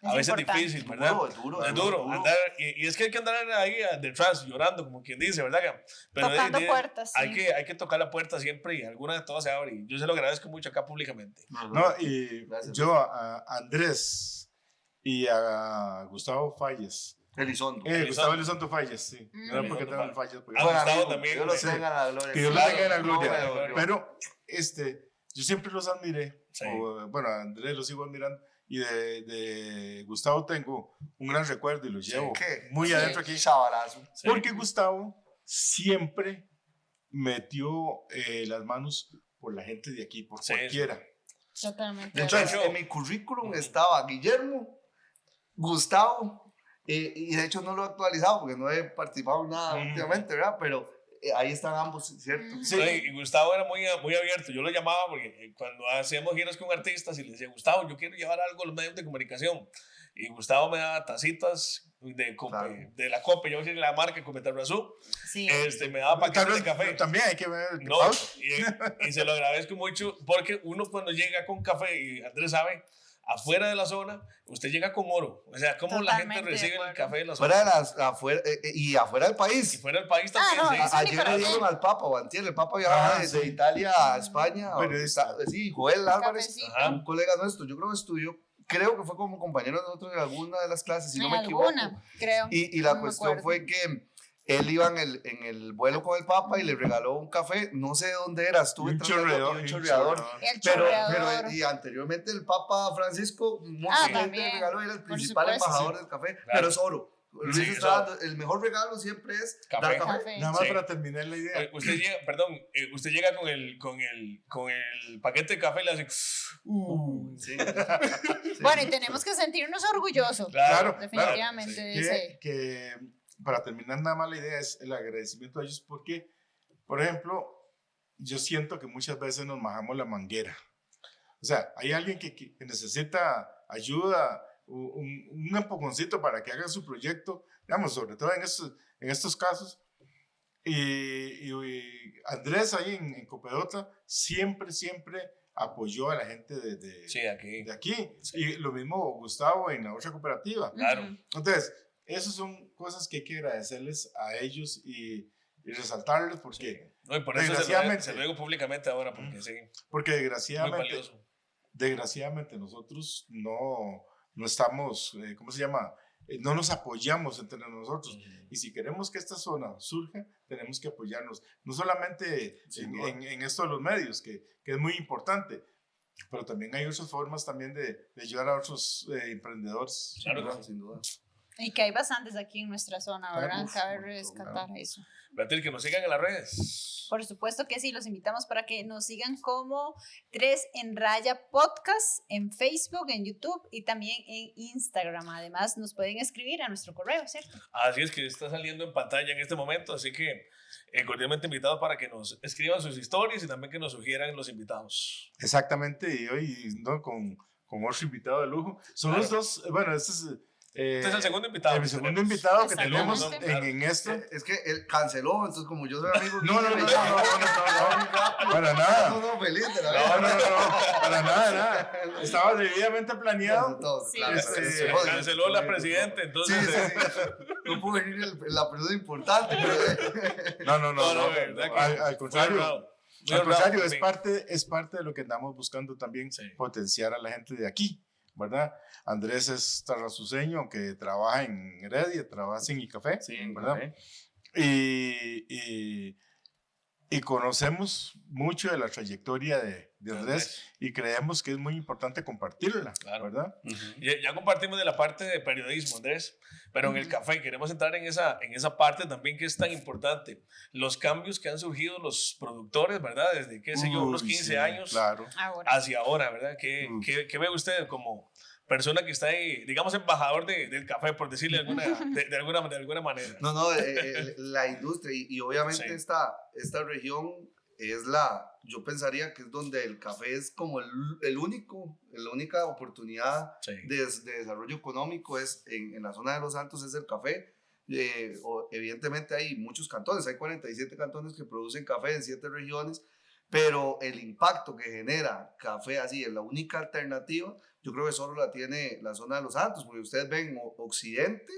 a veces importante. difícil, ¿verdad? Es duro. Andar, y es que hay que andar ahí detrás llorando, como quien dice, ¿verdad? Pero Tocando puertas, Hay sí. que tocar la puerta siempre y alguna de todas se abre. Y yo se lo agradezco mucho acá públicamente. No, y Gracias. yo a Andrés y a Gustavo Falles. Elizondo. Gustavo Elizondo Falles, sí. Mm. No era porque Elizondo tengo el Falles. porque- Ah, Buen Gustavo amigo, también, Dios lo sí. tenga en la gloria. Que Dios lo Claro, tenga en la no, gloria. pero- Pero yo siempre los admiré. Sí. Bueno, a Andrés lo sigo admirando. Y de Gustavo tengo un gran recuerdo y lo llevo ¿Qué? muy Sí. adentro aquí. Chavalazo. Sí. Porque Gustavo siempre metió las manos por la gente de aquí, por Sí, cualquiera. Totalmente. De hecho, Hecho- en mi currículum estaba Guillermo, Gustavo, y de hecho no lo he actualizado porque no he participado en nada últimamente, ¿verdad? Pero ahí están ambos, ¿cierto? Sí. No, y Gustavo era muy abierto. Yo lo llamaba porque cuando hacíamos giras con artistas y le decía, Gustavo, yo quiero llevar algo a los medios de comunicación. Y Gustavo me daba tacitas Claro. de la Copa, yo voy a decir la marca Cometarrazú. Sí. Me daba paquetes Tal de vez café. también hay que ver. No, y se lo agradezco mucho porque uno cuando llega con café, y Andrés sabe, afuera de la zona, usted llega con oro. O sea, cómo la gente Totalmente de recibe el acuerdo. café de la Fuera zona. de afuera, y afuera del Y país. fuera del país también. no, sí. eso ni Ayer para le qué. dieron al Papa, o antier, el Papa viajaba Ah, desde sí. Italia a España. Periodista. Sí, Joel Álvarez, Cafecito. Ajá. un colega nuestro, yo creo que estudió creo que fue como compañero de nosotros en alguna de las clases, si no En me equivoco. alguna, creo. Y la No me cuestión acuerdo. fue que él iba en el vuelo con el Papa y le regaló un café, no sé de dónde era, estuve Un tratando de- chorreador. un chorreador. El Pero, chorreador. y anteriormente el Papa Francisco, un montón de gente también, le regaló, era el por principal supuesto. embajador del café, Claro. pero es oro. Luis Sí, está es oro. dando- el mejor regalo siempre es Café. dar café. Café. Nada más Sí. para terminar la idea. Usted llega, perdón, usted llega con el paquete de café y le hace. Sí. Bueno, y tenemos que sentirnos orgullosos. Claro, Definitivamente. claro, de ese- Que para terminar nada más la idea es el agradecimiento a ellos porque, por ejemplo, yo siento que muchas veces nos majamos la manguera. O sea, hay alguien que necesita ayuda, un empujoncito para que haga su proyecto, digamos, sobre todo en estos casos. Y Andrés ahí en Copedota siempre apoyó a la gente Sí, aquí. de aquí. Y lo mismo Gustavo en la otra cooperativa. Claro. Ujú. Entonces, esas son cosas que hay que agradecerles a ellos y resaltarles porque, No, y por eso Desgraciadamente. se lo digo públicamente ahora, porque sí, porque muy desgraciadamente, valioso. nosotros no estamos, ¿cómo se llama? No nos apoyamos entre nosotros. Y si queremos que esta zona surja, tenemos que apoyarnos. No solamente en esto de los medios, que es muy importante, pero también hay otras formas también de ayudar a otros emprendedores. Claro, No, sin duda. Y que hay bastantes aquí en nuestra zona, ¿verdad? Uf, Cabe un montón, rescatar eso. Beatriz, que nos sigan en las redes. Por supuesto que sí, los invitamos para que nos sigan como 3 en Raya Podcast en Facebook, en YouTube y también en Instagram. Además, nos pueden escribir a nuestro correo, ¿cierto? Así es que está saliendo en pantalla en este momento, así que cordialmente invitados para que nos escriban sus historias y también que nos sugieran los invitados. Exactamente, y hoy ¿no? con otro invitado de lujo. Son Claro. los dos, bueno, este Este es el segundo invitado. el que segundo tenemos. invitado que Exactamente. tenemos Claro. en esto. Es que él canceló, entonces como yo soy amigo... No, me llama, para nada. No, feliz de la No, vida. para nada. Estaba debidamente planeado. Todos, Sí. claro, Este, pero- Canceló la presidenta, Sí, entonces. sí. No pudo venir la persona importante, pero... No. verdad que Al contrario. muy honrado. Muy Al honrado, contrario, sí. es parte de lo que andamos buscando también, Sí. potenciar a la gente de aquí, ¿verdad? Andrés es tarrasuceño que trabaja en Heredia, trabaja en Icafé, Sí, ¿verdad? café. Y conocemos mucho de la trayectoria de Andrés Andrés. y creemos que es muy importante compartirla, Claro. ¿verdad? Ya compartimos de la parte de periodismo, Andrés, pero en el café queremos entrar en esa parte también que es tan importante. Los cambios que han surgido los productores, ¿verdad? Desde, qué sé yo, unos Uy, 15 sí, años Claro. Ahora. hacia ahora, ¿verdad? ¿Qué ve usted como persona que está ahí, digamos, embajador del café, por decirle de alguna manera? No, la industria y obviamente Sí. esta región es yo pensaría que es donde el café es como la única oportunidad Sí. de desarrollo económico es en la zona de Los Santos es el café. Evidentemente hay muchos cantones, hay 47 cantones que producen café en 7 regiones, pero el impacto que genera café así es la única alternativa. Yo creo que solo la tiene la zona de Los Santos, porque ustedes ven Occidente,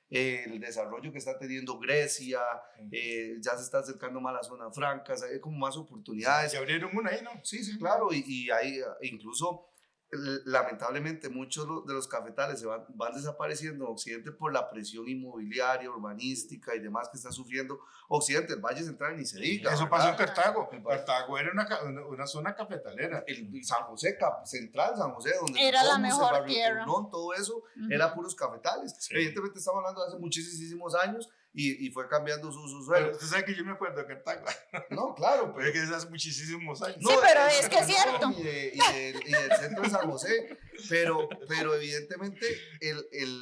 el desarrollo que está teniendo Grecia, ya se está acercando más a la zona franca, hay como más oportunidades. Se abrieron una ahí, ¿no? Sí, claro, y hay incluso, lamentablemente, muchos de los cafetales van desapareciendo en Occidente por la presión inmobiliaria, urbanística y demás que está sufriendo Occidente, el Valle Central ni se diga. Eso ¿verdad? pasó en Cartago. Cartago era una zona cafetalera. El San José, Central, San José, donde Era la Somos, el mejor Barrio tierra. Turnón, todo eso Ujú. era puros cafetales. Sí. Evidentemente estamos hablando de hace muchísimos años y fue cambiando su Pero suelo. usted sabe que yo me acuerdo de Cartago. No, claro, Pero es que es hace muchísimos años. Sí, pero es que es cierto. Y del centro de San José. Pero evidentemente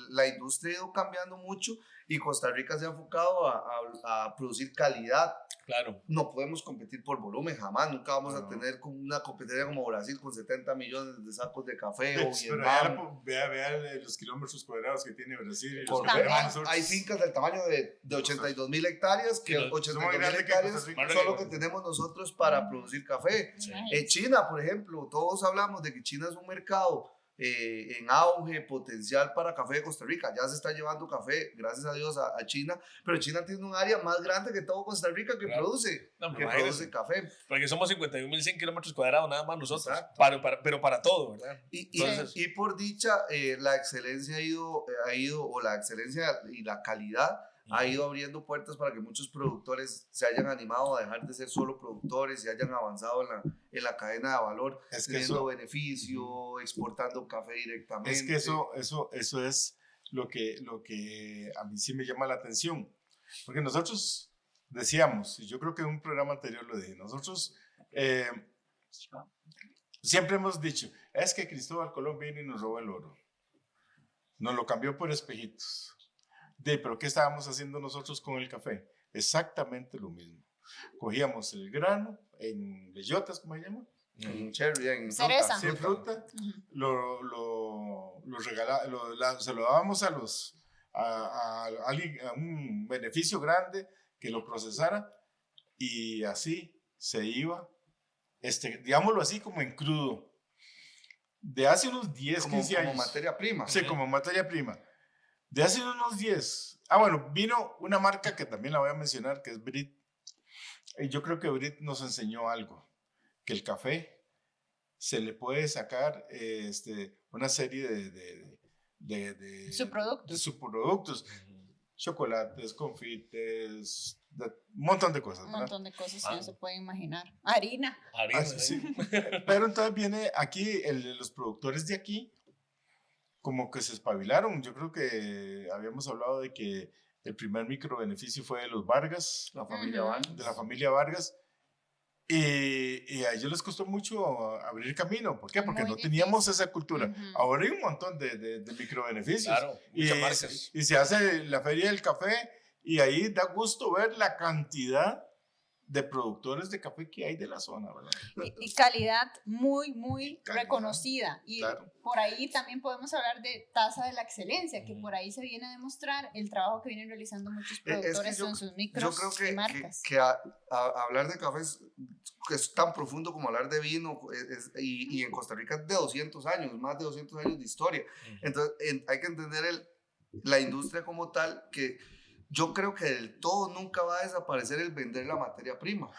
la industria ha ido cambiando mucho y Costa Rica se ha enfocado a producir calidad. Claro. No podemos competir por volumen, jamás. Nunca vamos a No. tener una competencia como Brasil con 70 millones de sacos de café o Pero Vietnam. vea los kilómetros cuadrados que tiene Brasil. Y los Por que También. tenemos nosotros. Hay fincas del tamaño de 82.000 hectáreas, que Sí, no, 82.000 grande que hectáreas Costa Rica. son lo que tenemos nosotros para producir café. Imagínate. China, por ejemplo, todos hablamos de que China es un mercado en auge, potencial para café de Costa Rica. Ya se está llevando café, gracias a Dios, a China, pero China tiene un área más grande que todo Costa Rica que produce café. Porque somos 51.100 kilómetros cuadrados nada más nosotros, pero para todo, ¿verdad? Y por dicha, la excelencia ha ido, o la excelencia y la calidad ha ido abriendo puertas para que muchos productores se hayan animado a dejar de ser solo productores y hayan avanzado en la cadena de valor, teniendo beneficio, exportando café directamente. Es que eso es lo que a mí sí me llama la atención, porque nosotros decíamos, y yo creo que en un programa anterior lo dije, nosotros siempre hemos dicho, es que Cristóbal Colón vino y nos robó el oro, nos lo cambió por espejitos. Pero ¿qué estábamos haciendo nosotros con el café? Exactamente lo mismo. Cogíamos el grano en bellotas, ¿cómo se llama? En cherry, en cereza. Sí, fruta. Se lo dábamos a un beneficio grande que lo procesara y así se iba, digámoslo así, como en crudo. De hace unos 10, 15 años. Como materia prima. Sí, como materia prima. De hace unos 10. Bueno, vino una marca que también la voy a mencionar, que es Brit. Y yo creo que Brit nos enseñó algo, que el café se le puede sacar una serie de subproductos. Chocolates, confites, un montón de cosas. Un montón de cosas que no se puede imaginar. Harina. Sí. Pero entonces viene aquí, los productores de aquí, como que se espabilaron. Yo creo que habíamos hablado de que el primer microbeneficio fue de los Vargas, de la familia Vargas. Y a ellos les costó mucho abrir camino. ¿Por qué? Porque no teníamos esa cultura. Ahora hay un montón de microbeneficios. Claro, muchas marcas. Y se hace la feria del café y ahí da gusto ver la cantidad de productores de café que hay de la zona, ¿verdad? Y calidad muy reconocida. Y por ahí también podemos hablar de tasa de la excelencia, que por ahí se viene a demostrar el trabajo que vienen realizando muchos productores con sus micros y marcas. Que hablar de café es tan profundo como hablar de vino, y en Costa Rica es de 200 años, más de 200 años de historia. Entonces hay que entender la industria como tal, que yo creo que del todo nunca va a desaparecer el vender la materia prima.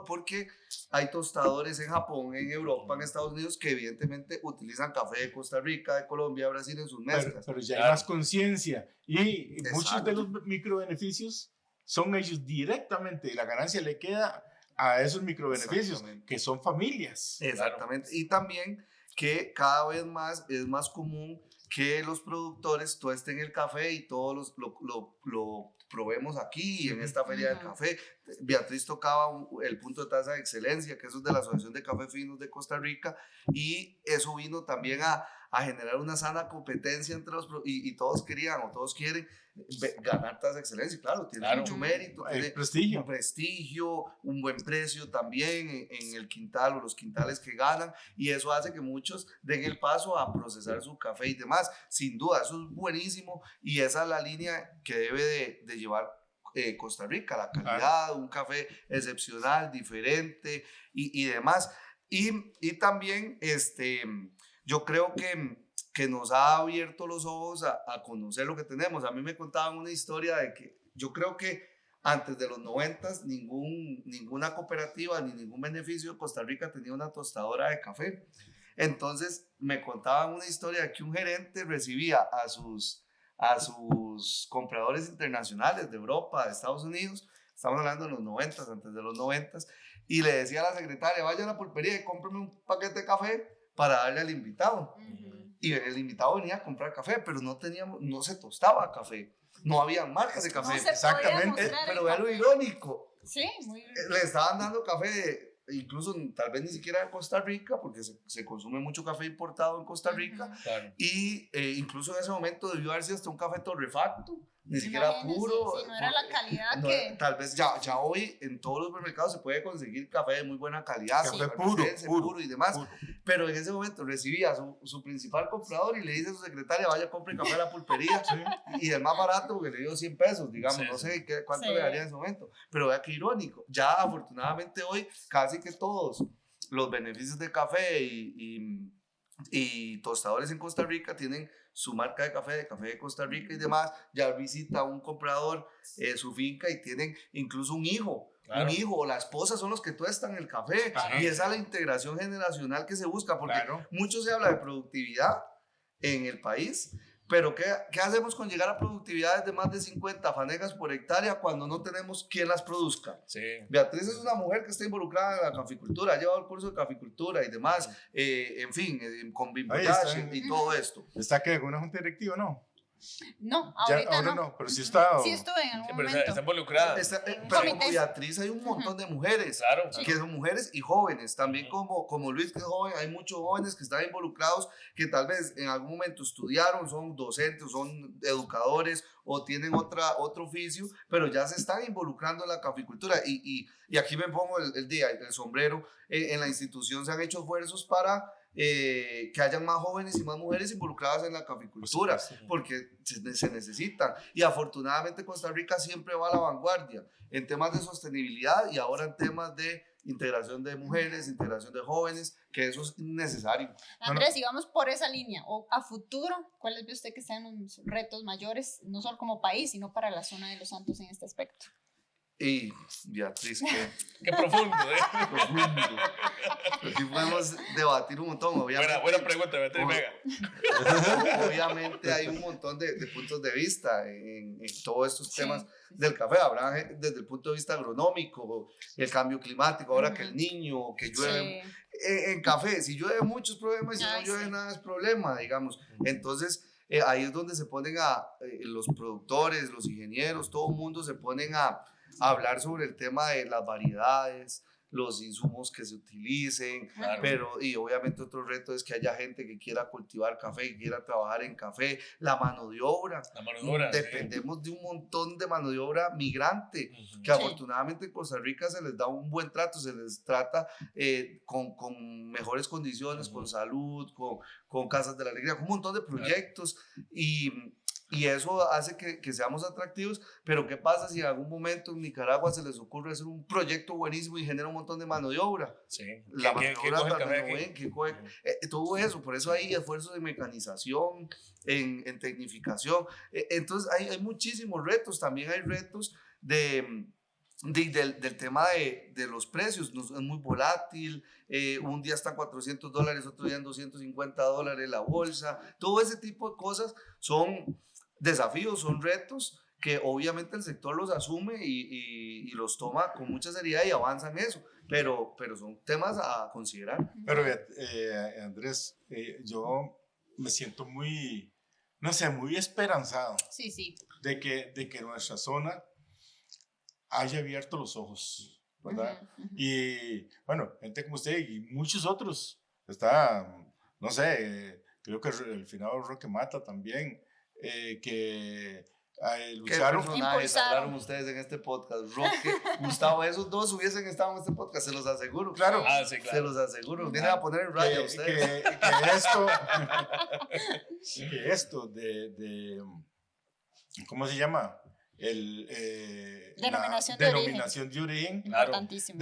Porque hay tostadores en Japón, en Europa, en Estados Unidos, que evidentemente utilizan café de Costa Rica, de Colombia, Brasil en sus mezclas. Pero ya hay más conciencia. Y muchos de los microbeneficios son ellos directamente. Y la ganancia le queda a esos microbeneficios, que son familias. Exactamente. Y también que cada vez más es más común que los productores tuesten el café y todos lo probemos aquí en esta feria del café. Beatriz tocaba el punto de tasa de excelencia, que eso es de la Asociación de Café Finos de Costa Rica, y eso vino también a generar una sana competencia entre y todos querían o todos quieren ganar tasa de excelencia. Claro, tiene mucho mérito, tiene prestigio. Un prestigio, un buen precio también en el quintal o los quintales que ganan, y eso hace que muchos den el paso a procesar su café y demás. Sin duda, eso es buenísimo, y esa es la línea que debe de llevar Costa Rica, la calidad, un café excepcional, diferente y demás. Y también yo creo que nos ha abierto los ojos a conocer lo que tenemos. A mí me contaban una historia de que yo creo que antes de los 90 ninguna cooperativa ni ningún beneficio de Costa Rica tenía una tostadora de café. Entonces me contaban una historia de que un gerente recibía a sus compradores internacionales de Europa, de Estados Unidos, estamos hablando de los 90, antes de los 90, y le decía a la secretaria, vaya a la pulpería y cómprame un paquete de café para darle al invitado. Y el invitado venía a comprar café, pero no se tostaba café, no había marcas de café. Exactamente. Pero vea lo irónico. Sí, muy bien. Le estaban dando café, incluso tal vez ni siquiera de Costa Rica, porque se consume mucho café importado en Costa Rica, y incluso en ese momento debió haberse hasta un café torrefacto, ni siquiera puro. Si no era la calidad que... Tal vez ya hoy en todos los supermercados se puede conseguir café de muy buena calidad, café puro y demás, pero en ese momento recibía su principal comprador y le dice a su secretaria, vaya, compre café a la pulpería, y el más barato, porque le dio 100 pesos, digamos, no sé cuánto le daría en ese momento, pero vea qué irónico. Ya afortunadamente hoy casi que todos los beneficios de café y y tostadores en Costa Rica tienen su marca de café de Costa Rica y demás. Ya visita un comprador su finca y tienen incluso un hijo. Claro. Un hijo o la esposa son los que tuestan el café. Ajá. Y esa es la integración generacional que se busca, porque Claro. mucho se habla de productividad en el país, pero ¿qué hacemos con llegar a productividades de más de 50 fanegas por hectárea cuando no tenemos quien las produzca? Sí. Beatriz es una mujer que está involucrada en la caficultura, ha llevado el curso de caficultura y demás, en fin, con Bimboyash y todo esto. ¿Está que alguna junta directiva, no? No, Ya, ahorita ahora no. no, pero sí está. Sí estuve en Sí, algún pero momento. está involucrada. Pero comités. como Beatriz hay un montón de mujeres. Claro. Que son mujeres y jóvenes, también como Luis que es joven, hay muchos jóvenes que están involucrados, que tal vez en algún momento estudiaron, son docentes, son educadores o tienen otro oficio, pero ya se están involucrando en la caficultura y aquí me pongo el sombrero, en la institución se han hecho esfuerzos para que hayan más jóvenes y más mujeres involucradas en la caficultura, porque se necesitan. Y afortunadamente Costa Rica siempre va a la vanguardia en temas de sostenibilidad y ahora en temas de integración de mujeres, integración de jóvenes, que eso es necesario. Andrés, sigamos por esa línea. O a futuro, ¿cuáles ve usted que sean los retos mayores, no solo como país, sino para la zona de Los Santos en este aspecto? Y Beatriz, Qué profundo, profundo. Aquí podemos debatir un montón, obviamente. Buena pregunta, Beatriz Vega. Obviamente hay un montón de puntos de vista en todos estos Sí, temas sí, sí. del café. Habrá desde el punto de vista agronómico, el cambio climático, ahora que el niño, que llueve. Sí. En café, si llueve muchos problemas y si no Ay, llueve sí. nada es problema, digamos. Entonces, ahí es donde se ponen los productores, los ingenieros, todo el mundo se ponen a hablar sobre el tema de las variedades, los insumos que se utilicen, Claro. pero y obviamente otro reto es que haya gente que quiera cultivar café, que quiera trabajar en café, la mano de obra. La mano dura. Dependemos de un montón de mano de obra migrante, Sí. que afortunadamente en Costa Rica se les da un buen trato, se les trata con mejores condiciones, con salud, con casas de la alegría, con un montón de proyectos y eso hace que seamos atractivos. Pero ¿qué pasa si en algún momento en Nicaragua se les ocurre hacer un proyecto buenísimo y genera un montón de mano de obra? Sí. La ¿Qué mano de obra coge el también café no aquí? ven, que coge, todo eso, por eso hay esfuerzos de mecanización, en tecnificación. Entonces hay muchísimos retos, también hay retos del tema de los precios. Es muy volátil, un día está en $400, otro día en $250 la bolsa. Todo ese tipo de cosas son desafíos, son retos que obviamente el sector los asume y los toma con mucha seriedad y avanza en eso, pero son temas a considerar. Pero Andrés, yo me siento muy, no sé, muy esperanzado Sí, sí. de que nuestra zona haya abierto los ojos, ¿verdad? Ujú, ujú. Y bueno, gente como usted y muchos otros, está, no sé, creo que el finado Roque Mata también, que ¿Qué lucharon. personajes Impulsaron. hablaron ustedes en este podcast? Roque, Gustavo, esos dos hubiesen estado en este podcast, se los aseguro. Claro, Ah, sí, Se claro. los aseguro. Vienen a poner en raya ustedes. que esto de ¿cómo se llama? Denominación la de origen. denominación de origen. Claro. Importantísimo.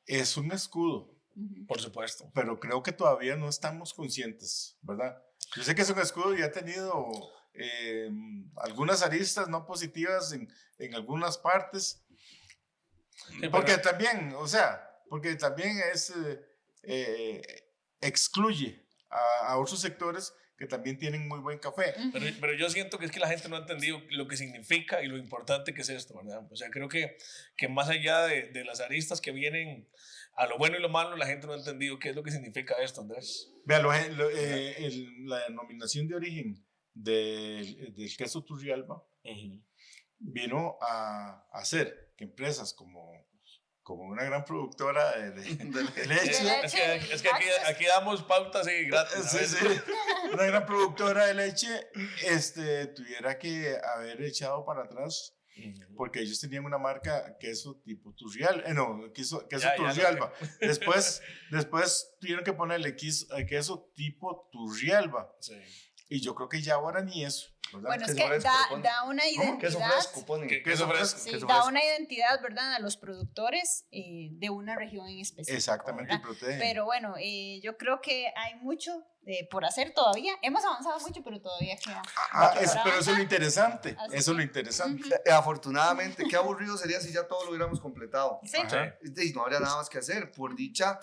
Es un escudo, Ujú. Por supuesto. pero creo que todavía no estamos conscientes, ¿verdad? Yo sé que es un escudo y ha tenido algunas aristas no positivas en algunas partes, Sí, porque pero- también, o sea, porque también excluye a otros sectores que también tienen muy buen café. Pero yo siento que es que la gente no ha entendido lo que significa y lo importante que es esto, ¿verdad? O sea, creo que más allá de las aristas que vienen a lo bueno y lo malo, la gente no ha entendido qué es lo que significa esto, Andrés. Vea, la denominación de origen del queso Turrialba vino a hacer que empresas como una gran productora de leche, Es que aquí damos pautas y gratis. sí, sí, una gran productora de leche tuviera que haber echado para atrás porque ellos tenían una marca queso tipo queso Ya Turrialba. Después tuvieron que ponerle queso tipo Turrialba. Sí. Y yo creo que ya ahora ni eso. ¿verdad? Bueno, es Queso que fresco, pone. da una Queso identidad. fresco, ponen. Queso fresco. Sí, queso da fresco. una identidad, ¿verdad? A los productores de una región en específico. Exactamente, y ¿verdad? protege. Pero bueno, yo creo que hay mucho por hacer todavía. Hemos avanzado mucho, pero todavía queda. Pero eso es lo interesante. Así Eso es lo que, interesante. Afortunadamente, qué aburrido sería si ya todo lo hubiéramos completado. Sí. Ajá. Y no habría nada más que hacer. Por dicha,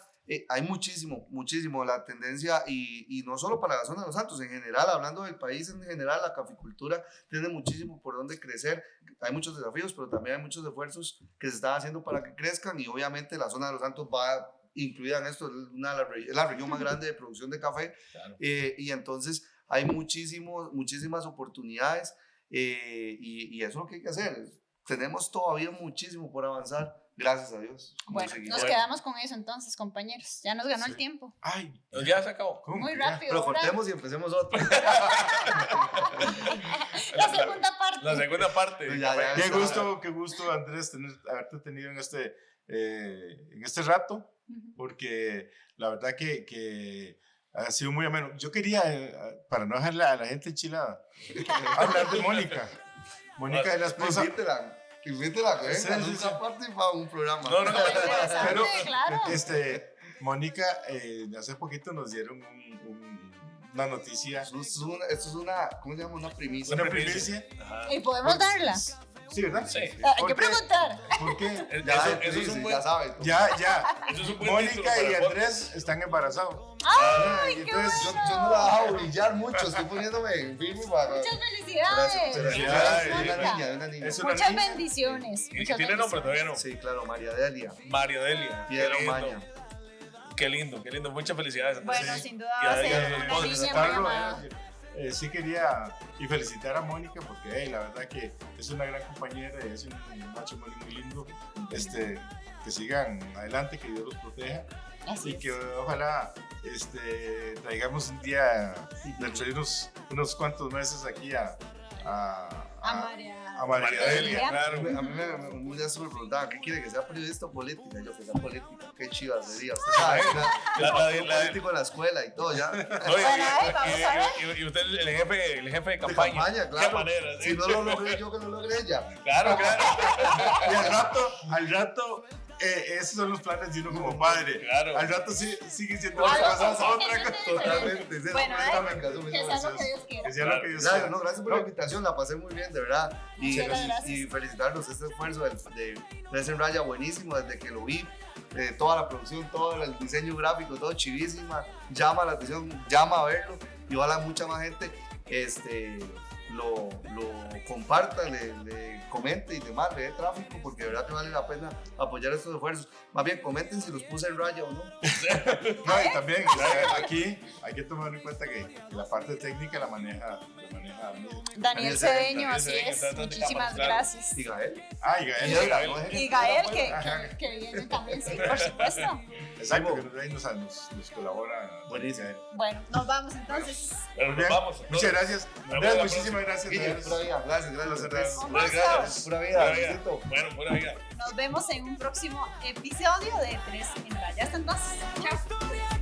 hay muchísimo la tendencia y no solo para la zona de Los Santos, en general, hablando del país en general, la caficultura tiene muchísimo por donde crecer. Hay muchos desafíos, pero también hay muchos esfuerzos que se están haciendo para que crezcan y obviamente la zona de Los Santos va incluida en esto, es la región más grande de producción de café. Claro. Y entonces hay muchísimas oportunidades y eso es lo que hay que hacer. Tenemos todavía muchísimo por avanzar, gracias a Dios. como Bueno, seguidor. nos quedamos con eso entonces, compañeros. Ya nos ganó el tiempo. Ay, Ya se acabó. ¿cómo? Muy Ya. rápido. Pero ahora cortemos y empecemos otro. la segunda parte. La segunda parte. Ya. Qué gusto, Andrés, haberte tenido en este rato, porque la verdad que ha sido muy ameno. Yo quería, para no dejarle a la gente enchilada, hablar de Mónica. Mónica es la esposa. Invítela, que Sí, venga, sí, nunca sí. parte para un programa. No, Interesante, Pero, claro. Mónica, hace poquito nos dieron una noticia, Esto es una, ¿cómo se llama? Una primicia. una primicia. Ajá. ¿Y podemos darla? Sí, ¿verdad? Sí. Hay que ¿Por qué? preguntar. Porque Eso es un buen. ya sabes. ya, Eso es un buen título Mónica para y el podcast. Andrés están embarazados. ¡Ay, Y qué entonces, Yo no la he dejado brillar mucho, estoy poniéndome en firme para... Muchas felicidades. Felicidades. Una niña. Es una Muchas niña. bendiciones. ¿Y muchas tiene nombre bendiciones. todavía no? Sí, claro, María Delia. María Delia. Piedro Qué lindo. Maña. Qué lindo. Muchas felicidades. Bueno, Sí. sin duda Y va a ahí ser ya una nos niña muy felicitarlo, amada. sí quería y felicitar a Mónica porque la verdad que es una gran compañera y es un matrimonio muy lindo. Que sigan adelante, que Dios los proteja Así y es. que ojalá traigamos un día dentro de unos cuantos meses aquí a María Delia. Claro. A mí me preguntaba, ¿qué quiere que sea periodista o política? Yo que sea política, qué chiva sería. Usted sabe, político en la escuela y todo, ya. Oye, Vamos a ver. y usted el jefe de campaña. Claro. Qué manera, ¿sí? Si no lo logré yo, que lo logré ella. Claro. Y al rato esos son los planes de uno como padre. Claro. Al rato sigue siendo Ah, las cosas no, otra eso cosa. es Totalmente. sí, Bueno, eso me encantó, que sea lo que Dios quiera. Que sea lo que Dios Claro, quiera. no, gracias por la invitación, la pasé muy bien, de verdad. Muchas gracias. Y felicitarlos, este esfuerzo de Tres en Raya, buenísimo, desde que lo vi, toda la producción, todo el diseño gráfico, todo chivísima, llama la atención, llama a verlo, y ojalá mucha más gente lo comparta, le comente y demás, le dé tráfico, porque de verdad que vale la pena apoyar estos esfuerzos. Más bien, comenten si los puse en raya o no. No, y también aquí hay que tomar en cuenta que la parte técnica la maneja Daniel Daniel Cedeño, así Cedeño, es. está detrás de Muchísimas cámaras, claro. gracias. Y Gael. y Gael. Y Gael, que viene también, sí, por supuesto. Exacto, que ahí nos colabora. Buenísimo. Gael. Bueno, nos vamos entonces. Pero Muy nos bien. vamos. Muchas gracias. Nos vemos Andrés, la muchísimas gracias. Guille, Andrés. pura vida. Gracias, Andrés. Un Muchas gusto. gracias. Pura vida. Pura vida. besito. Bueno, pura vida. Nos vemos en un próximo episodio de Tres en Raya. Hasta entonces. Chao.